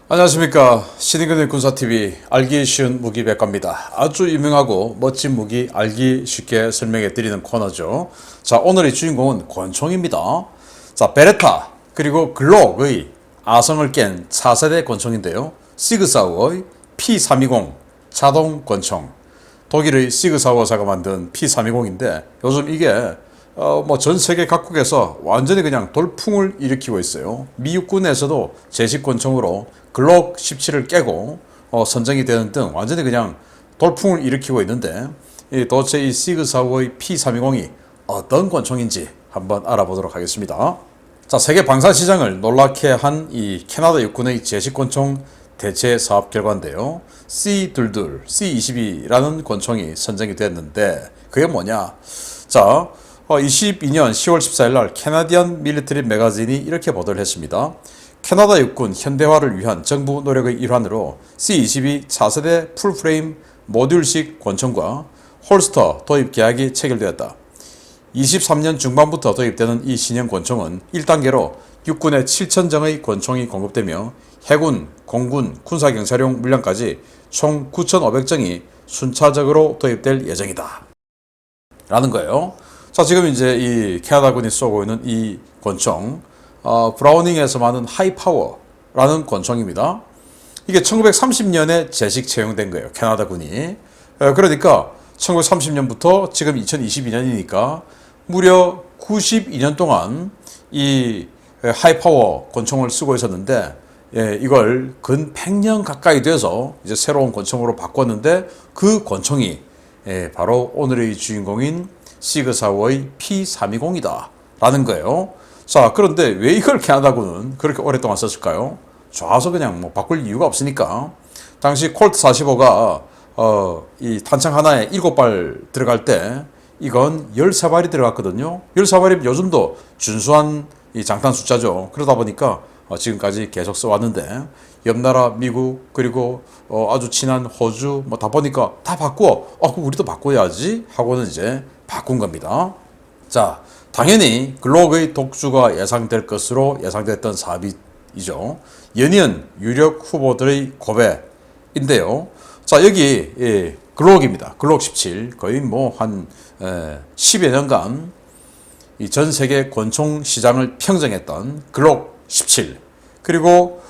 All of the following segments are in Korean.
안녕하십니까. 신인근의 군사TV 알기 쉬운 무기 백과입니다. 아주 유명하고 멋진 무기 알기 쉽게 설명해 드리는 코너죠. 자, 오늘의 주인공은 권총입니다. 자, 베레타 그리고 글록의 아성을 깬 4세대 권총인데요. 시그사우어의 P320 자동 권총, 독일의 시그사우어사가 만든 P320인데 요즘 이게 전 세계 각국에서 완전히 그냥 돌풍을 일으키고 있어요. 미 육군에서도 제식 권총으로 글록 17을 깨고 선정이 되는 등 완전히 그냥 돌풍을 일으키고 있는데, 도대체 이 시그사우어의 P320이 어떤 권총인지 한번 알아보도록 하겠습니다. 자, 세계 방산 시장을 놀랍게 한 이 캐나다 육군의 제식 권총 대체 사업 결과인데요. C22라는 권총이 선정이 됐는데 그게 뭐냐? 자, 22년 10월 14일 날 캐나디안 밀리터리 매거진이 이렇게 보도를 했습니다. 캐나다 육군 현대화를 위한 정부 노력의 일환으로 C22 차세대 풀프레임 모듈식 권총과 홀스터 도입 계약이 체결되었다. 23년 중반부터 도입되는 이 신형 권총은 1단계로 육군에 7,000정의 권총이 공급되며 해군, 공군, 군사경찰용 물량까지 총 9,500정이 순차적으로 도입될 예정이다 라는 거예요. 자, 지금 이제 이 캐나다군이 쏘고 있는 이 권총, 브라우닝에서 만든 하이파워라는 권총입니다. 이게 1930년에 제식 채용된 거예요, 캐나다군이. 그러니까 1930년부터 지금 2022년이니까 무려 92년 동안 이 하이파워 권총을 쓰고 있었는데, 이걸 근 100년 가까이 돼서 이제 새로운 권총으로 바꿨는데, 그 권총이 바로 오늘의 주인공인 시그사우어의 P320이다 라는 거예요. 자, 그런데 왜 이걸 캐나다군은 그렇게 오랫동안 썼을까요? 좋아서 그냥 뭐 바꿀 이유가 없으니까. 당시 콜트 45가 이 탄창 하나에 7발 들어갈 때 이건 13발이 들어갔거든요. 13발이면 요즘도 준수한 이 장탄 숫자죠. 그러다 보니까 지금까지 계속 써왔는데, 옆나라 미국 그리고 아주 친한 호주 뭐 다 보니까 다 바꾸어. 그럼 우리도 바꿔야지 하고는 이제 바꾼 겁니다. 자, 당연히 글록의 독주가 예상될 것으로 예상됐던 사업이죠. 연이은 유력 후보들의 고배인데요. 자, 여기 글록입니다. 글록 17 거의 뭐 한 10여 년간 이 전 세계 권총 시장을 평정했던 글록 17, 그리고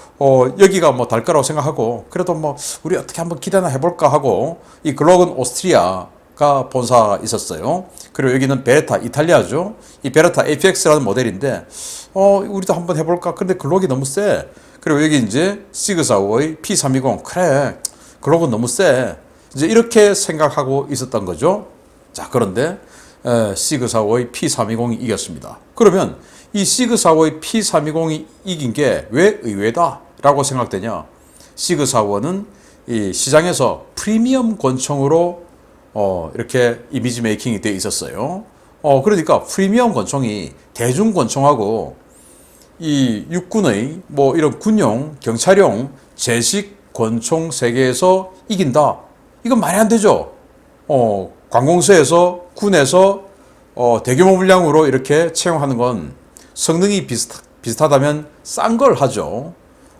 여기가 뭐 달 거라고 생각하고 그래도 뭐 우리 어떻게 한번 기대나 해볼까 하고, 이 글록은 오스트리아가 본사가 있었어요. 그리고 여기는 베레타, 이탈리아죠. 이 베레타 APX라는 모델인데 우리도 한번 해볼까. 근데 글록이 너무 세. 그리고 여기 이제 시그사우어의 P320, 그래 글록은 너무 세. 이제 이렇게 생각하고 있었던 거죠. 자, 그런데 시그사우어의 P320이 이겼습니다. 그러면 이 시그사우어의 P320이 이긴 게 왜 의외다 라고 생각되냐? 시그사우어는 이 시장에서 프리미엄 권총으로 이렇게 이미지 메이킹이 되어 있었어요. 그러니까 프리미엄 권총이 대중 권총하고 이 육군의 뭐 이런 군용, 경찰용 제식 권총 세계에서 이긴다. 이건 말이 안 되죠. 관공서에서, 군에서 대규모 물량으로 이렇게 채용하는 건 성능이 비슷하다면 싼 걸 하죠.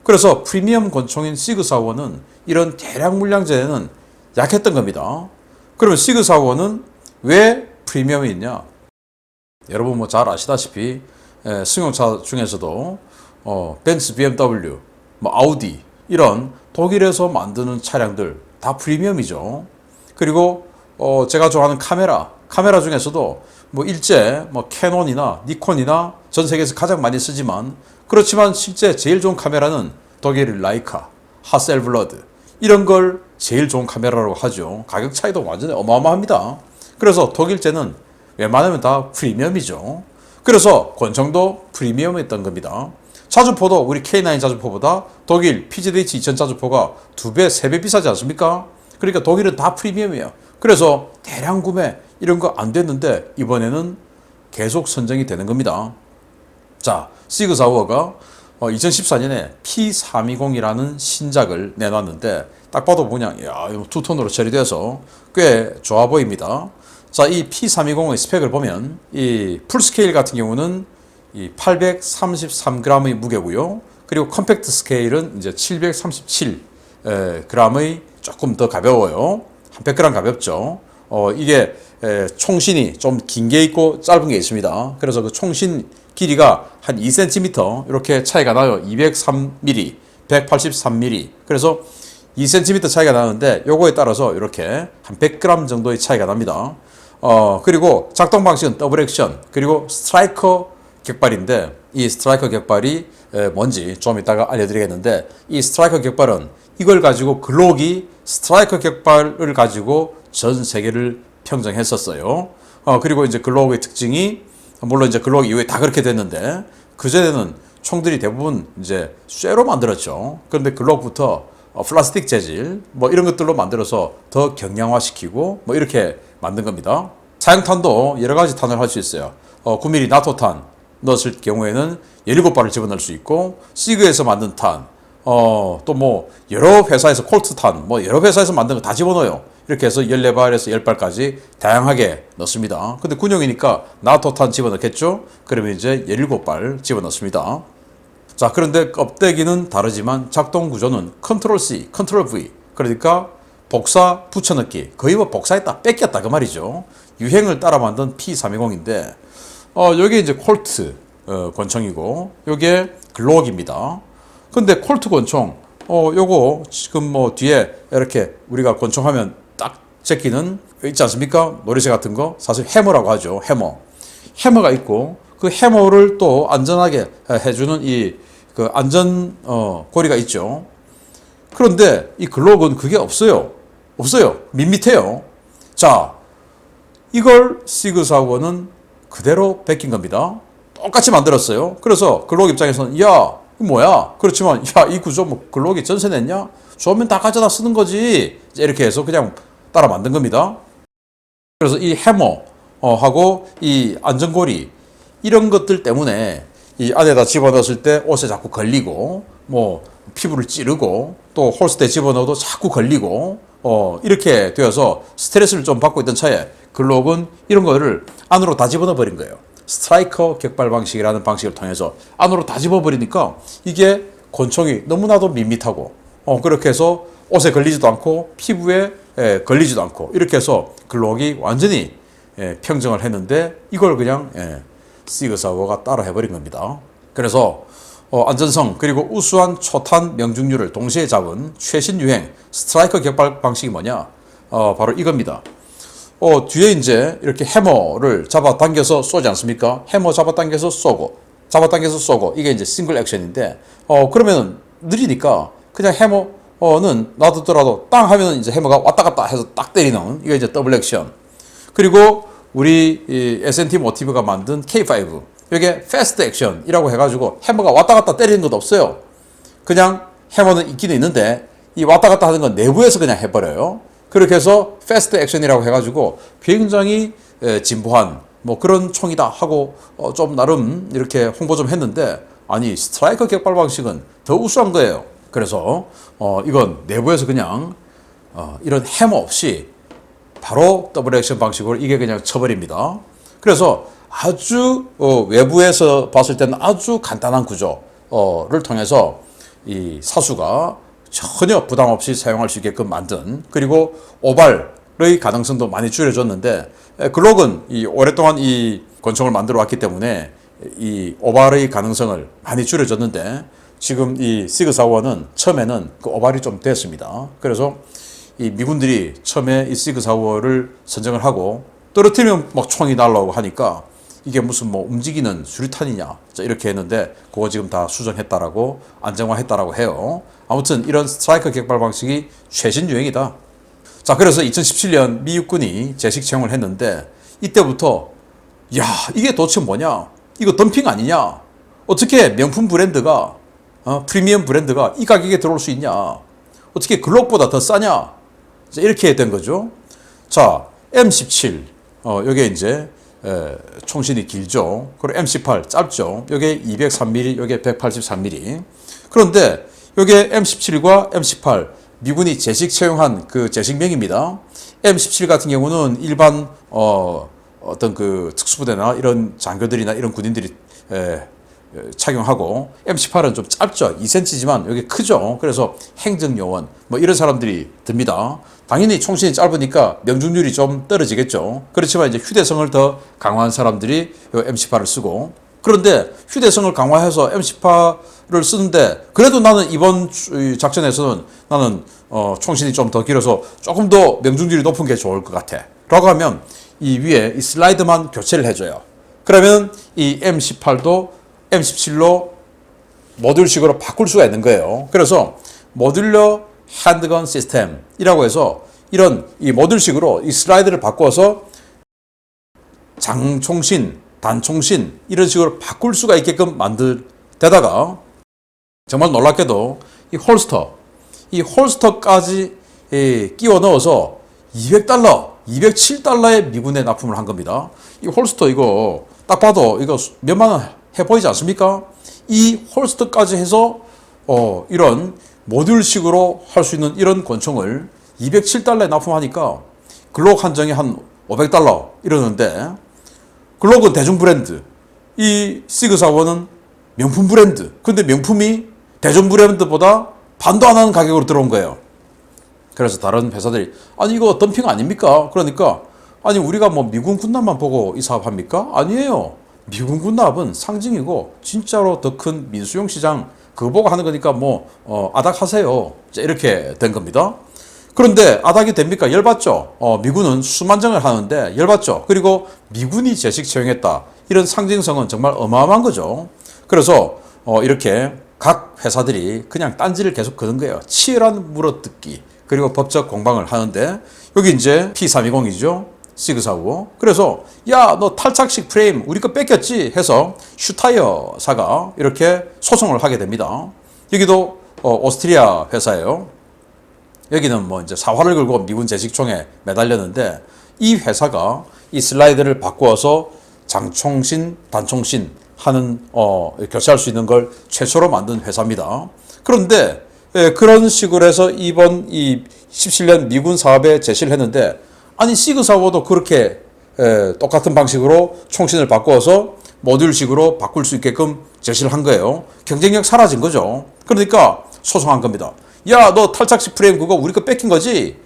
그래서 프리미엄 권총인 시그사우어는 이런 대량 물량제에는 약했던 겁니다. 그러면 시그사우어는 왜 프리미엄이 있냐? 여러분 뭐 잘 아시다시피 승용차 중에서도 벤츠, BMW, 뭐 아우디 이런 독일에서 만드는 차량들 다 프리미엄이죠. 그리고 제가 좋아하는 카메라 중에서도 뭐 일제 뭐 캐논이나 니콘이나 전 세계에서 가장 많이 쓰지만, 그렇지만 실제 제일 좋은 카메라는 독일의 라이카, 하셀블러드 이런 걸 제일 좋은 카메라라고 하죠. 가격 차이도 완전히 어마어마합니다. 그래서 독일제는 웬만하면 다 프리미엄이죠. 그래서 권총도 프리미엄이었던 겁니다. 자주포도 우리 K9 자주포보다 독일 PZH 2000 자주포가 2배, 3배 비싸지 않습니까? 그러니까 독일은 다 프리미엄이에요. 그래서 대량 구매 이런 거 안 됐는데 이번에는 계속 선정이 되는 겁니다. 자, 시그사우어가 2014년에 P320이라는 신작을 내놨는데 딱 봐도 그냥 투톤으로 처리돼서 꽤 좋아 보입니다. 자, 이 P320의 스펙을 보면 이 풀스케일 같은 경우는 이 833g의 무게고요. 그리고 컴팩트 스케일은 이제 737 g의 조금 더 가벼워요. 한 100g 가볍죠. 이게 총신이 좀 긴 게 있고 짧은 게 있습니다. 그래서 그 총신 길이가 한 2cm 이렇게 차이가 나요. 203mm, 183mm. 그래서 2cm 차이가 나는데 요거에 따라서 이렇게 한 100g 정도의 차이가 납니다. 그리고 작동 방식은 더블 액션, 그리고 스트라이커 격발인데 이 스트라이커 격발이 뭔지 좀 이따가 알려드리겠는데, 이 스트라이커 격발은 이걸 가지고 글록이 스트라이커 격발을 가지고 전 세계를 평정했었어요. 그리고 이제 글록의 특징이, 물론 이제 글록 이후에 다 그렇게 됐는데, 그전에는 총들이 대부분 이제 쇠로 만들었죠. 그런데 글록부터 플라스틱 재질 뭐 이런 것들로 만들어서 더 경량화시키고 뭐 이렇게 만든 겁니다. 사형탄도 여러 가지 탄을 할 수 있어요. 9mm 나토 탄 넣었을 경우에는 17발을 집어넣을 수 있고, 시그에서 만든 탄, 또 뭐 여러 회사에서 콜트 탄, 뭐 여러 회사에서 만든 거 다 집어넣어요. 이렇게 해서 14발에서 10발까지 다양하게 넣습니다. 근데 군용이니까 나토 탄 집어넣겠죠? 그러면 이제 17발 집어넣습니다. 자, 그런데 껍데기는 다르지만 작동 구조는 컨트롤 C, 컨트롤 V. 그러니까 복사, 붙여넣기. 거의 뭐 복사했다, 뺏겼다 그 말이죠. 유행을 따라 만든 P320인데, 여기 이제 콜트 권총이고, 요게 글록입니다. 근데 콜트 권총, 요거 지금 뭐 뒤에 이렇게 우리가 권총하면 딱 제끼는 있지 않습니까? 노리쇠 같은 거, 사실 해머라고 하죠. 해머가 있고, 그 해머를 또 안전하게 해주는 그 안전 고리가 있죠. 그런데 이 글록은 그게 없어요. 밋밋해요. 자, 이걸 시그사우어는 그대로 베낀 겁니다. 똑같이 만들었어요. 그래서 글록 입장에서는 야, 이거 뭐야? 그렇지만 야, 이 구조 뭐 글록이 전세 냈냐? 좋으면 다 가져다 쓰는 거지. 이렇게 해서 그냥 따라 만든 겁니다. 그래서 이 해머 하고 이 안전고리, 이런 것들 때문에 이 안에다 집어넣었을 때 옷에 자꾸 걸리고, 뭐 피부를 찌르고, 또 홀스터에 집어넣어도 자꾸 걸리고, 이렇게 되어서 스트레스를 좀 받고 있던 차에 글록은 이런 거를 안으로 다 집어넣어 버린 거예요. 스트라이커 격발 방식이라는 방식을 통해서 안으로 다 집어버리니까 이게 권총이 너무나도 밋밋하고, 그렇게 해서 옷에 걸리지도 않고 피부에 걸리지도 않고, 이렇게 해서 글록이 완전히 평정을 했는데, 이걸 그냥 시그사우어가 따라 해버린 겁니다. 그래서 안전성 그리고 우수한 초탄 명중률을 동시에 잡은 최신 유행 스트라이커 격발 방식이 뭐냐? 바로 이겁니다. 뒤에 이제 이렇게 해머를 잡아당겨서 쏘지 않습니까? 해머 잡아당겨서 쏘고, 잡아당겨서 쏘고, 이게 이제 싱글 액션인데, 그러면 느리니까 그냥 해머는 놔두더라도 땅 하면 이제 해머가 왔다 갔다 해서 딱 때리는, 이게 이제 더블 액션. 그리고 우리 S&T 모티브가 만든 K5, 이게 패스트 액션이라고 해가지고 해머가 왔다 갔다 때리는 것도 없어요. 그냥 해머는 있기는 있는데 이 왔다 갔다 하는 건 내부에서 그냥 해버려요. 그렇게 해서 패스트 액션이라고 해가지고 굉장히 진보한 뭐 그런 총이다 하고 좀 나름 이렇게 홍보 좀 했는데, 아니 스트라이커 격발 방식은 더 우수한 거예요. 그래서 이건 내부에서 그냥 이런 해머 없이 바로 더블 액션 방식으로 이게 그냥 쳐버립니다. 그래서 아주 외부에서 봤을 때는 아주 간단한 구조를 통해서 이 사수가 전혀 부담 없이 사용할 수 있게끔 만든, 그리고 오발의 가능성도 많이 줄여줬는데, 글록은 오랫동안 이 권총을 만들어 왔기 때문에 이 오발의 가능성을 많이 줄여줬는데, 지금 이 시그사우어는 처음에는 그 오발이 좀 됐습니다. 그래서 이 미군들이 처음에 이 시그사우어를 선정을 하고 떨어뜨리면 막 총이 날라오고 하니까 이게 무슨 뭐 움직이는 수류탄이냐 이렇게 했는데, 그거 지금 다 수정했다라고, 안정화했다라고 해요. 아무튼 이런 스트라이커 격발 방식이 최신 유행이다. 자, 그래서 2017년 미 육군이 제식 채용을 했는데, 이때부터 야, 이게 도대체 뭐냐? 이거 덤핑 아니냐? 어떻게 명품 브랜드가 프리미엄 브랜드가 이 가격에 들어올 수 있냐? 어떻게 글록보다 더 싸냐? 이렇게 된 거죠. 자, M17 요게 이제 총신이 길죠. 그리고 M18 짧죠. 요게 203mm, 요게 183mm. 그런데 요게 M17과 M18 미군이 제식 채용한 그 제식명입니다. M17 같은 경우는 일반 어떤 그 특수부대나 이런 장교들이나 이런 군인들이 착용하고 M18은 좀 짧죠. 2cm지만 여기 크죠. 그래서 행정요원 뭐 이런 사람들이 듭니다. 당연히 총신이 짧으니까 명중률이 좀 떨어지겠죠. 그렇지만 이제 휴대성을 더 강화한 사람들이 M18을 쓰고, 그런데 휴대성을 강화해서 M18을 쓰는데 그래도 나는 이번 작전에서는 나는 총신이 좀 더 길어서 조금 더 명중률이 높은 게 좋을 것 같아 라고 하면 이 위에 이 슬라이드만 교체를 해줘요. 그러면 이 M18도 M17로 모듈식으로 바꿀 수가 있는 거예요. 그래서 모듈러 핸드건 시스템이라고 해서 이런 이 모듈식으로 이 슬라이드를 바꿔서 장총신, 단총신 이런 식으로 바꿀 수가 있게끔 데다가 정말 놀랍게도 이 홀스터까지 끼워 넣어서 $200, $207의 미군에 납품을 한 겁니다. 이 홀스터 이거 딱 봐도 이거 몇만 원 해 보이지 않습니까? 이 홀스터까지 해서 이런 모듈식으로 할 수 있는 이런 권총을 $207에 납품하니까 글록 한정이 한 $500 이러는데, 글록은 대중 브랜드, 이 시그사워는 명품 브랜드. 근데 명품이 대중 브랜드보다 반도 안 하는 가격으로 들어온 거예요. 그래서 다른 회사들이 아니 이거 덤핑 아닙니까? 그러니까 아니 우리가 뭐 미군 군납만 보고 이 사업 합니까? 아니에요. 미군 군납은 상징이고 진짜로 더 큰 민수용 시장 그거 보고 하는 거니까 뭐 아닥하세요. 이렇게 된 겁니다. 그런데 아닥이 됩니까? 열받죠. 미군은 수만 정을 하는데 열받죠. 그리고 미군이 제식 채용했다. 이런 상징성은 정말 어마어마한 거죠. 그래서 이렇게 각 회사들이 그냥 딴지를 계속 거는 거예요. 치열한 물어뜯기 그리고 법적 공방을 하는데, 여기 이제 P320이죠. 시그사우. 그래서 야 너 탈착식 프레임 우리 거 뺏겼지 해서 슈타이어사가 이렇게 소송을 하게 됩니다. 여기도 오스트리아 회사예요. 여기는 뭐 이제 사활을 걸고 미군 제식총에 매달렸는데, 이 회사가 이 슬라이드를 바꾸어서 장총신, 단총신 하는 교체할 수 있는 걸 최초로 만든 회사입니다. 그런데 그런 식으로 해서 이번 이 17년 미군 사업에 제시를 했는데, 아니 시그사워도 그렇게 똑같은 방식으로 총신을 바꾸어서 모듈식으로 바꿀 수 있게끔 제시를 한 거예요. 경쟁력 사라진 거죠. 그러니까 소송한 겁니다. 야, 너 탈착식 프레임 그거 우리 거 뺏긴 거지?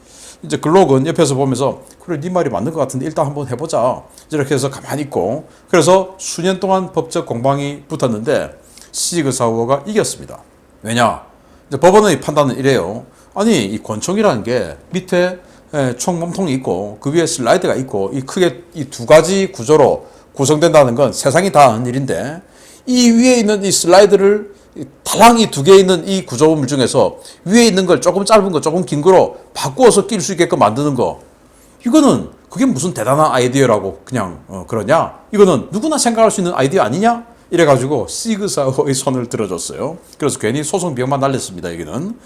이제 글록은 옆에서 보면서 그래 네 말이 맞는 것 같은데 일단 한번 해보자. 이렇게 해서 가만히 있고, 그래서 수년 동안 법적 공방이 붙었는데 시그사워가 이겼습니다. 왜냐? 이제 법원의 판단은 이래요. 아니 이 권총이라는 게 밑에 총 몸통이 있고 그 위에 슬라이드가 있고 이 크게 이 두 가지 구조로 구성된다는 건 세상이 다 아는 일인데, 이 위에 있는 이 슬라이드를 다랑이 두 개 있는 이 구조물 중에서 위에 있는 걸 조금 짧은 거 조금 긴 거로 바꾸어서 낄 수 있게끔 만드는 거, 이거는 그게 무슨 대단한 아이디어라고 그냥 그러냐? 이거는 누구나 생각할 수 있는 아이디어 아니냐? 이래가지고 시그사워의 손을 들어줬어요. 그래서 괜히 소송 비용만 날렸습니다. 여기는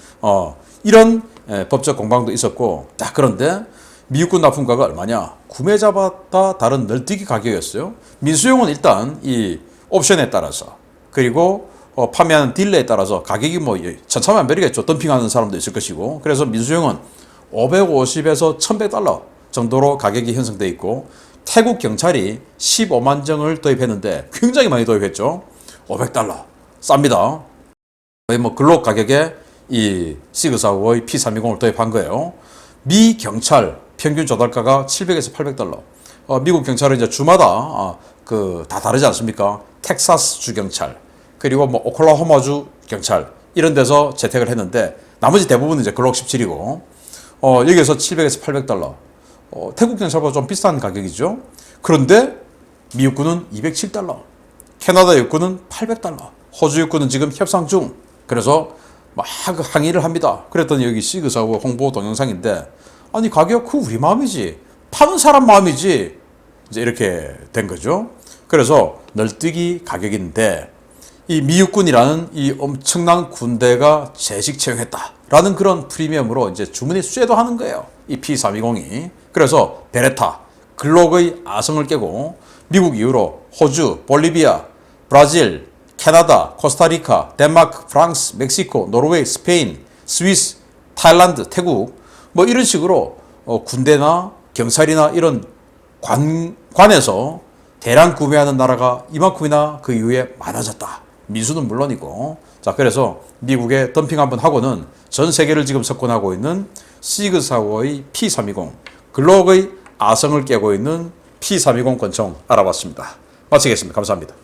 이런 법적 공방도 있었고, 자 그런데 미국군 납품가가 얼마냐? 구매자마다 다른 널뛰기 가격이었어요. 민수용은 일단 이 옵션에 따라서 그리고 판매하는 딜러에 따라서 가격이 뭐 천차만별이겠죠. 덤핑하는 사람도 있을 것이고, 그래서 민수용은 550에서 1100달러 정도로 가격이 형성돼 있고, 태국 경찰이 15만 정을 도입했는데 굉장히 많이 도입했죠. 500달러 쌉니다. 거의 뭐 글록 가격에 이 시그사워의 P320을 도입한 거예요. 미 경찰 평균 조달가가 700에서 800달러. 미국 경찰은 이제 주마다 다 다르지 않습니까? 텍사스 주 경찰, 그리고 뭐 오클라호마주 경찰 이런 데서 재택을 했는데, 나머지 대부분은 이제 글록 17이고 여기에서 700에서 800달러. 태국 경찰보다 좀 비싼 가격이죠. 그런데 미 육군은 207달러, 캐나다 육군은 800달러, 호주 육군은 지금 협상 중. 그래서 막 항의를 합니다. 그랬더니 여기 시그사워 홍보 동영상인데, 아니 가격 그 우리 마음이지, 파는 사람 마음이지, 이제 이렇게 된 거죠. 그래서 널뛰기 가격인데 이 미육군이라는 이 엄청난 군대가 제식 채용했다라는 그런 프리미엄으로 이제 주문이 쇄도하는 거예요. 이 P320이. 그래서 베레타, 글록의 아성을 깨고 미국 이후로 호주, 볼리비아, 브라질, 캐나다, 코스타리카, 덴마크, 프랑스, 멕시코, 노르웨이, 스페인, 스위스, 타일란드, 태국 뭐 이런 식으로 군대나 경찰이나 이런 관에서 대량 구매하는 나라가 이만큼이나 그 이후에 많아졌다. 미수는 물론이고. 자, 그래서 미국에 덤핑 한번 하고는 전 세계를 지금 석권하고 있는 시그사우어의 P320, 글록의 아성을 깨고 있는 P320 권총 알아봤습니다. 마치겠습니다. 감사합니다.